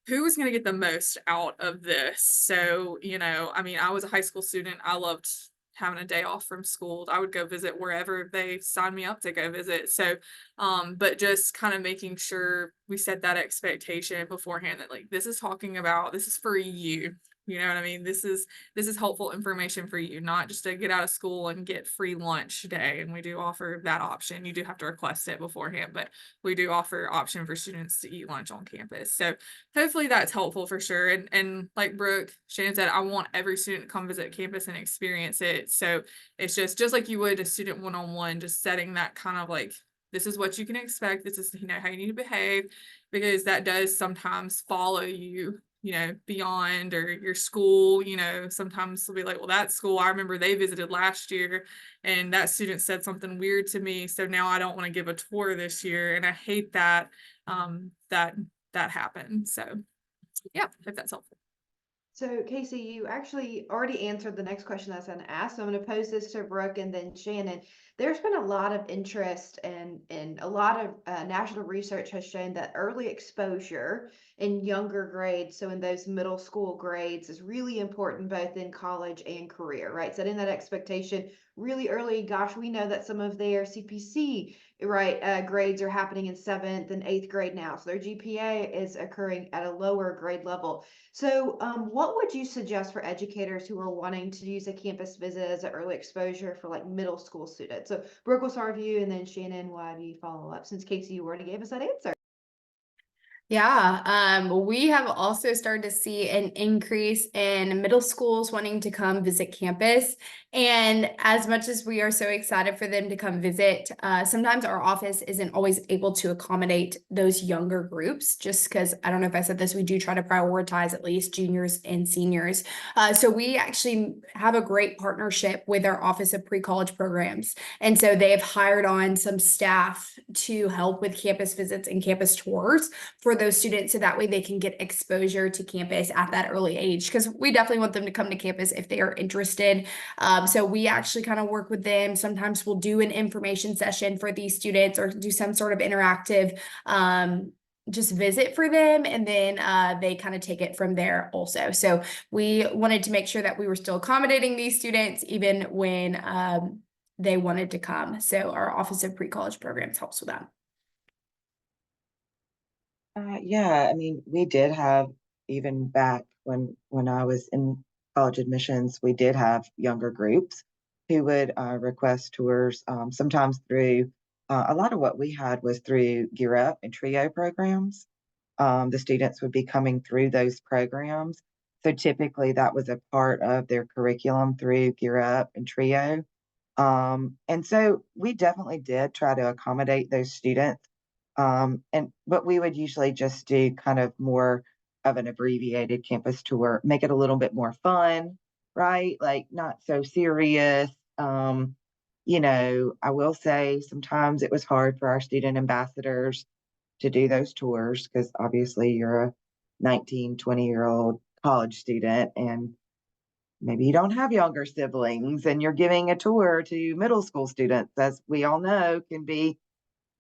who is going to get the most out of this. So I mean, I was a high school student. I loved having a day off from school. I would go visit wherever they signed me up to go visit. So but just kind of making sure we set that expectation beforehand that like this is for you. You know what I mean? This is helpful information for you, not just to get out of school and get free lunch day. And we do offer that option. You do have to request it beforehand, but we do offer option for students to eat lunch on campus. So hopefully that's helpful for sure. And like Brooke, Shannon said, I want every student to come visit campus and experience it. So it's just like you would a student one-on-one, just setting that kind of like, this is what you can expect. This is, how you need to behave, because that does sometimes follow you beyond, or your school, sometimes they'll be like, well, that school, I remember they visited last year and that student said something weird to me. So now I don't want to give a tour this year. And I hate that, that happened. So yeah, if that's helpful. So Casey, you actually already answered the next question that's going to ask. So I'm going to pose this to Brooke and then Shannon. There's been a lot of interest and a lot of national research has shown that early exposure in younger grades, so in those middle school grades, is really important both in college and career, right? Setting that expectation really early. Gosh, we know that some of their CPC grades are happening in 7th and 8th grade now. So their GPA is occurring at a lower grade level. So what would you suggest for educators who are wanting to use a campus visit as an early exposure for like middle school students? So Brooke, we'll start with you, and then Shannon, we'll have you follow up since Casey, you already gave us that answer. Yeah, we have also started to see an increase in middle schools wanting to come visit campus. And as much as we are so excited for them to come visit, sometimes our office isn't always able to accommodate those younger groups, just because, I don't know if I said this, we do try to prioritize at least juniors and seniors. So we actually have a great partnership with our Office of Pre-College Programs. And so they have hired on some staff to help with campus visits and campus tours for those students, so that way they can get exposure to campus at that early age, because we definitely want them to come to campus if they are interested. So we actually kind of work with them. Sometimes we'll do an information session for these students or do some sort of interactive just visit for them, and then they kind of take it from there also. So we wanted to make sure that we were still accommodating these students even when they wanted to come. So our Office of Pre-College Programs helps with that. Yeah, I mean, we did have, even back when I was in college admissions, we did have younger groups who would request tours, sometimes through, a lot of what we had was through Gear Up and TRIO programs. The students would be coming through those programs. So typically that was a part of their curriculum through Gear Up and TRIO. And so we definitely did try to accommodate those students. But we would usually just do kind of more of an abbreviated campus tour, make it a little bit more fun, right? Like not so serious. I will say sometimes it was hard for our student ambassadors to do those tours because obviously you're a 19, 20-year-old college student and maybe you don't have younger siblings and you're giving a tour to middle school students, as we all know, can be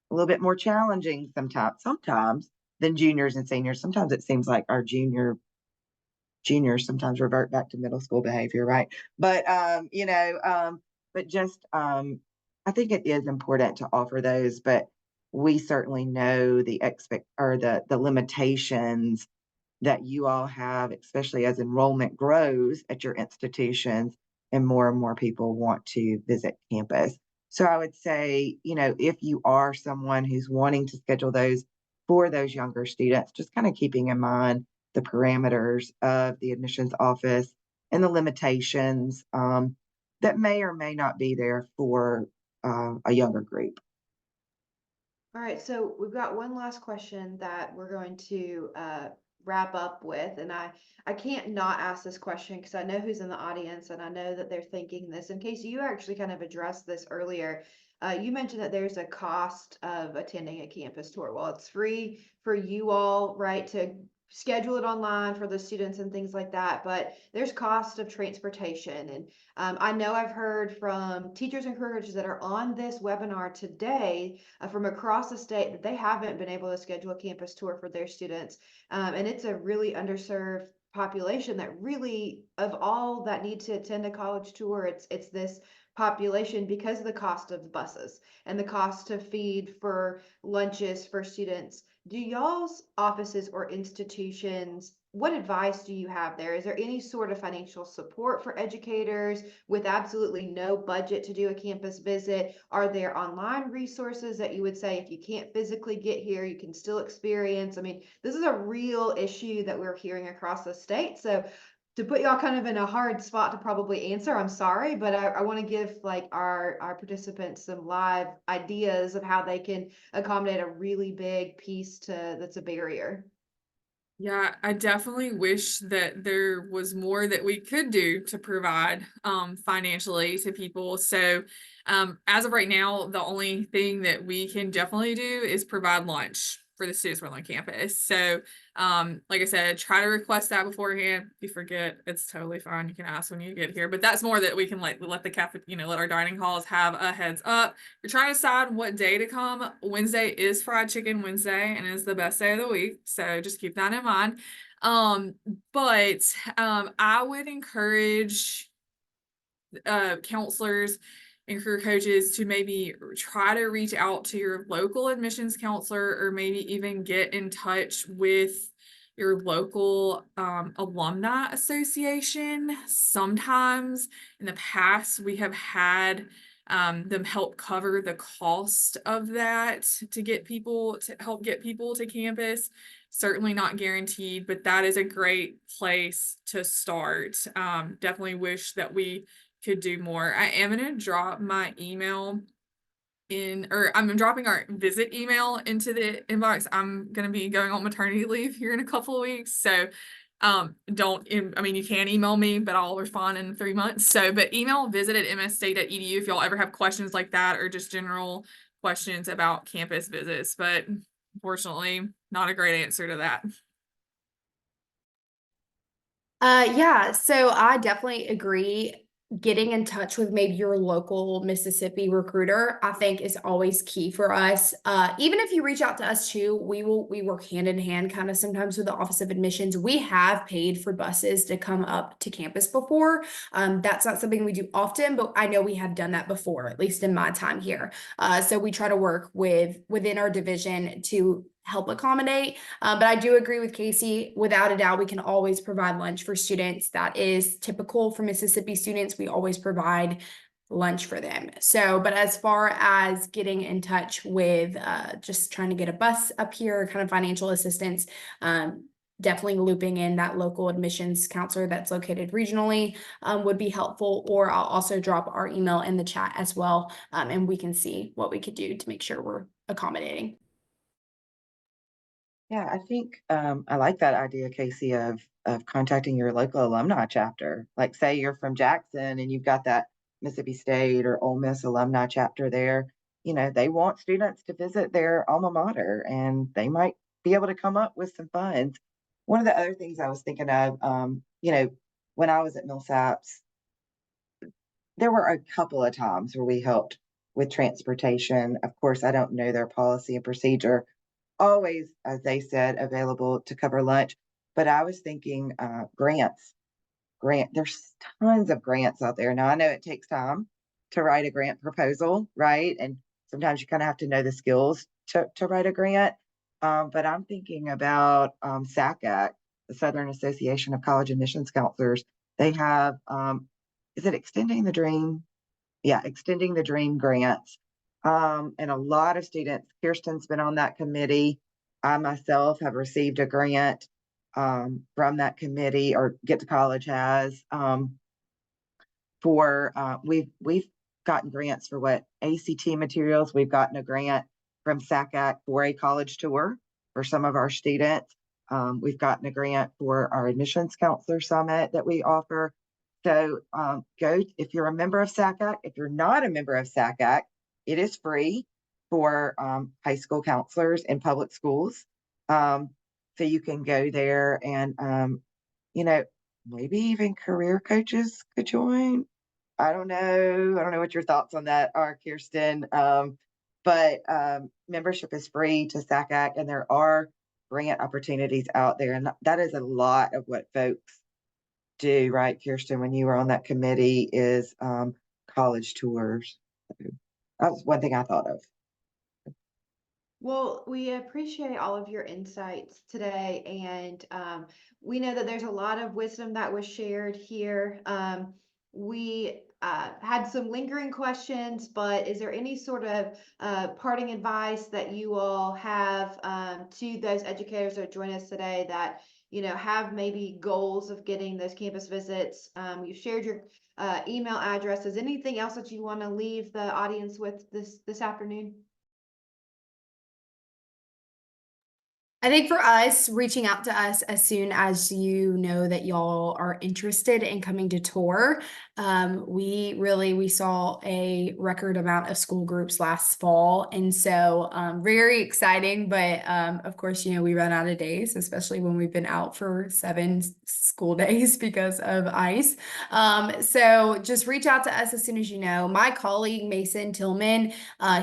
a little bit more challenging sometimes than juniors and seniors. Sometimes it seems like our juniors sometimes revert back to middle school behavior, right? But I think it is important to offer those, but we certainly know the limitations that you all have, especially as enrollment grows at your institutions and more people want to visit campus. So I would say, if you are someone who's wanting to schedule those for those younger students, just kind of keeping in mind the parameters of the admissions office and the limitations that may or may not be there for a younger group. All right, so we've got one last question that we're going to wrap up with, and I can't not ask this question because I know who's in the audience and I know that they're thinking this. In case you actually kind of addressed this earlier, you mentioned that there's a cost of attending a campus tour. Well, it's free for you all, right, to schedule it online for the students and things like that, but there's cost of transportation. And I know I've heard from teachers and career coaches that are on this webinar today from across the state that they haven't been able to schedule a campus tour for their students. And it's a really underserved population that really, of all that need to attend a college tour, it's this population because of the cost of the buses and the cost to feed for lunches for students. Do y'all's offices or institutions, what advice do you have there? Is there any sort of financial support for educators with absolutely no budget to do a campus visit? Are there online resources that you would say if you can't physically get here, you can still experience? I mean, this is a real issue that we're hearing across the state. So to put y'all kind of in a hard spot to probably answer, I'm sorry, but I want to give like our participants some live ideas of how they can accommodate a really big piece that's a barrier. Yeah, I definitely wish that there was more that we could do to provide financially to people. So as of right now, the only thing that we can definitely do is provide lunch for the students while on campus. So like I said, try to request that beforehand. If you forget, it's totally fine. You can ask when you get here. But that's more that we can let the cafe, let our dining halls have a heads up. You're trying to decide what day to come. Wednesday is Fried Chicken Wednesday and is the best day of the week. So just keep that in mind. But I would encourage counselors and career coaches to maybe try to reach out to your local admissions counselor or maybe even get in touch with your local alumni association. Sometimes in the past we have had them help cover the cost of that to help get people to campus. Certainly not guaranteed, but that is a great place to start. Definitely wish that we could do more. I am going to drop my email I'm dropping our visit email into the inbox. I'm going to be going on maternity leave here in a couple of weeks. So you can email me, but I'll respond in 3 months. So, but email visit@msstate.edu if y'all ever have questions like that or just general questions about campus visits. But unfortunately, not a great answer to that. Yeah, so I definitely agree. Getting in touch with maybe your local Mississippi recruiter, I think is always key for us. Even if you reach out to us too, we work hand in hand kind of sometimes with the Office of Admissions. We have paid for buses to come up to campus before. That's not something we do often, but I know we have done that before, at least in my time here. So we try to work within our division to help accommodate. But I do agree with Casey. Without a doubt, we can always provide lunch for students. That is typical for Mississippi students. We always provide lunch for them. So, but as far as getting in touch with just trying to get a bus up here, kind of financial assistance, definitely looping in that local admissions counselor that's located regionally would be helpful. Or I'll also drop our email in the chat as well, and we can see what we could do to make sure we're accommodating. Yeah, I think I like that idea, Casey, of contacting your local alumni chapter. Like, say you're from Jackson and you've got that Mississippi State or Ole Miss alumni chapter there. You know, they want students to visit their alma mater, and they might be able to come up with some funds. One of the other things I was thinking of, you know, when I was at Millsaps, there were a couple of times where we helped with transportation. Of course, I don't know their policy and procedure always, as they said, available to cover lunch. But I was thinking grants. There's tons of grants out there. Now I know it takes time to write a grant proposal, right? And sometimes you kind of have to know the skills to write a grant. But I'm thinking about SACAC, the Southern Association of College Admissions Counselors. They have, is it Extending the Dream? Yeah, Extending the Dream grants. And a lot of students, Kirsten's been on that committee. I myself have received a grant from that committee, or Get to College has, we've gotten grants for what ACT materials. We've gotten a grant from SACAC for a college tour for some of our students. We've gotten a grant for our admissions counselor summit that we offer. So go, if you're a member of SACAC. If you're not a member of SACAC, it is free for high school counselors in public schools. So you can go there, and you know, maybe even career coaches could join. I don't know. I don't know what your thoughts on that are, Kirsten. But membership is free to SACAC, and there are grant opportunities out there. And that is a lot of what folks do, right, Kirsten, when you were on that committee, is college tours. That was one thing I thought of. Well, we appreciate all of your insights today, and we know that there's a lot of wisdom that was shared here. We had some lingering questions, but is there any sort of parting advice that you all have to those educators that join us today that have maybe goals of getting those campus visits? You shared your email addresses. Anything else that you want to leave the audience with this afternoon? I think for us, reaching out to us as soon as you know that y'all are interested in coming to tour. We saw a record amount of school groups last fall. And so very exciting. But of course, we run out of days, especially when we've been out for 7 school days because of ice. So just reach out to us as soon as you know. My colleague, Mason Tillman,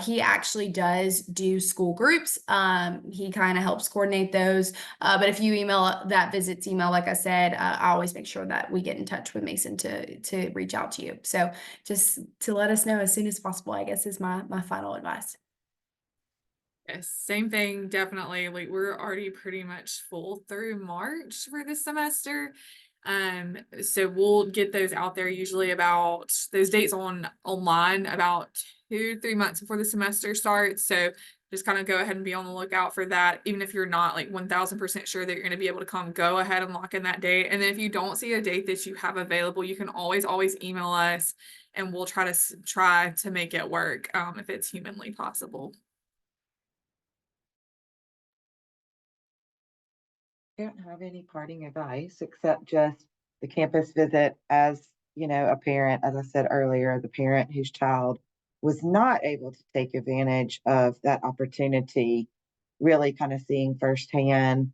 he actually does do school groups. He kind of helps coordinate those. But if you email that visits email, like I said, I always make sure that we get in touch with Mason to reach out to you. So just to let us know as soon as possible, I guess, is my final advice. Yes, same thing, definitely. Like, we're already pretty much full through March for this semester. So we'll get those out there usually about those dates online about 2-3 months before the semester starts. So just kind of go ahead and be on the lookout for that. Even if you're not like 1000% sure that you're going to be able to come, go ahead and lock in that date. And then if you don't see a date that you have available, you can always email us, and we'll try to make it work if it's humanly possible. I don't have any parting advice except just the campus visit. As a parent, as I said earlier, the parent whose child was not able to take advantage of that opportunity, really kind of seeing firsthand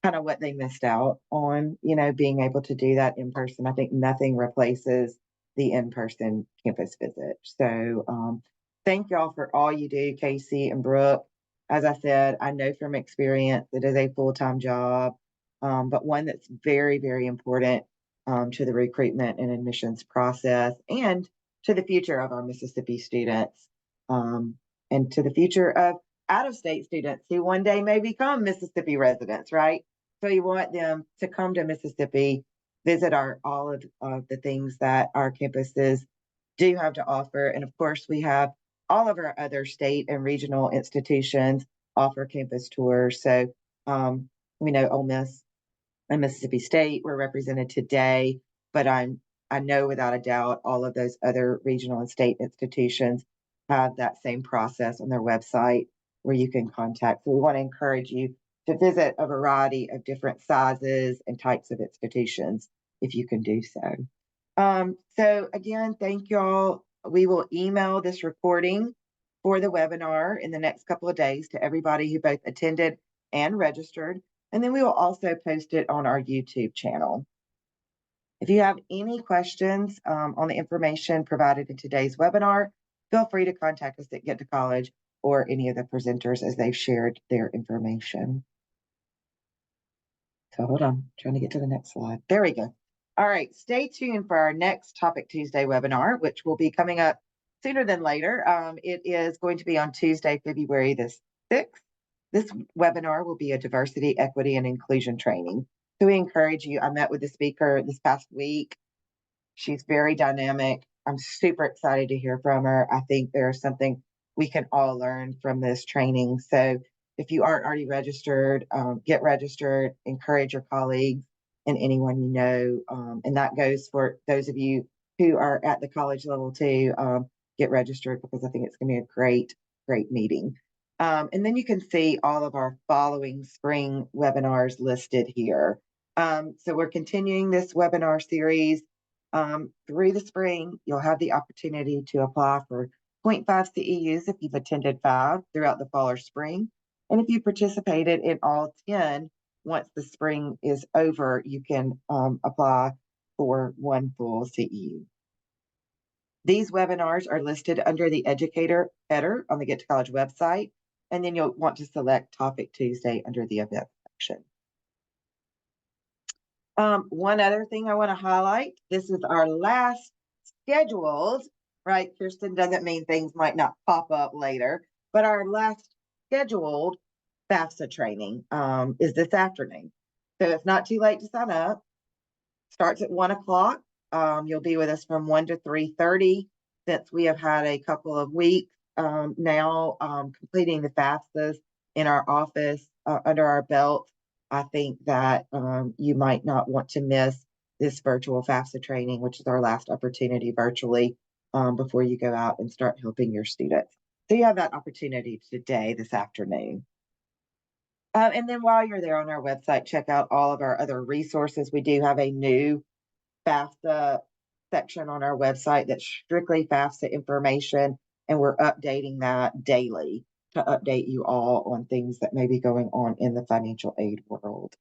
kind of what they missed out on, being able to do that in person. I think nothing replaces the in-person campus visit. So thank y'all for all you do, Casey and Brooke. As I said, I know from experience it is a full-time job, but one that's very, very important to the recruitment and admissions process, and to the future of our Mississippi students, and to the future of out-of-state students who one day may become Mississippi residents, right? So you want them to come to Mississippi, visit all of the things that our campuses do have to offer. And of course, we have all of our other state and regional institutions offer campus tours. So we know Ole Miss and Mississippi State were represented today, but I know without a doubt all of those other regional and state institutions have that same process on their website where you can contact. So we want to encourage you to visit a variety of different sizes and types of institutions if you can do so. So again, thank y'all. We will email this recording for the webinar in the next couple of days to everybody who both attended and registered. And then we will also post it on our YouTube channel. If you have any questions on the information provided in today's webinar, feel free to contact us at Get to College or any of the presenters as they've shared their information. So hold on, trying to get to the next slide. There we go. All right, stay tuned for our next Topic Tuesday webinar, which will be coming up sooner than later. It is going to be on Tuesday, February the 6th. This webinar will be a diversity, equity, and inclusion training. So we encourage you. I met with the speaker this past week. She's very dynamic. I'm super excited to hear from her. I think there's something we can all learn from this training. So if you aren't already registered, get registered, encourage your colleagues and anyone you know. And that goes for those of you who are at the college level too. Get registered because I think it's going to be a great, great meeting. And then you can see all of our following spring webinars listed here. So we're continuing this webinar series through the spring. You'll have the opportunity to apply for 0.5 CEUs if you've attended 5 throughout the fall or spring. And if you participated in all 10, once the spring is over, you can apply for 1 full CEU. These webinars are listed under the Educator header on the Get to College website, and then you'll want to select Topic Tuesday under the event section. One other thing I want to highlight, this is our last scheduled, right? Kirsten, doesn't mean things might not pop up later, but our last scheduled FAFSA training is this afternoon. So it's not too late to sign up. Starts at 1 o'clock. You'll be with us from 1 to 3:30 since we have had a couple of weeks now completing the FAFSAs in our office under our belt. I think that you might not want to miss this virtual FAFSA training, which is our last opportunity virtually before you go out and start helping your students. So you have that opportunity today, this afternoon. And then while you're there on our website, check out all of our other resources. We do have a new FAFSA section on our website that's strictly FAFSA information, and we're updating that daily to update you all on things that may be going on in the financial aid world.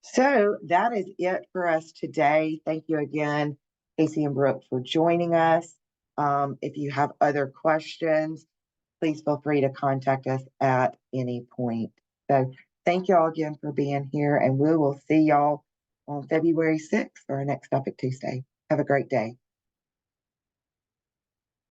So that is it for us today. Thank you again, Casey and Brooke, for joining us. If you have other questions, please feel free to contact us at any point. So thank you all again for being here, and we will see y'all on February 6th for our next Topic Tuesday. Have a great day.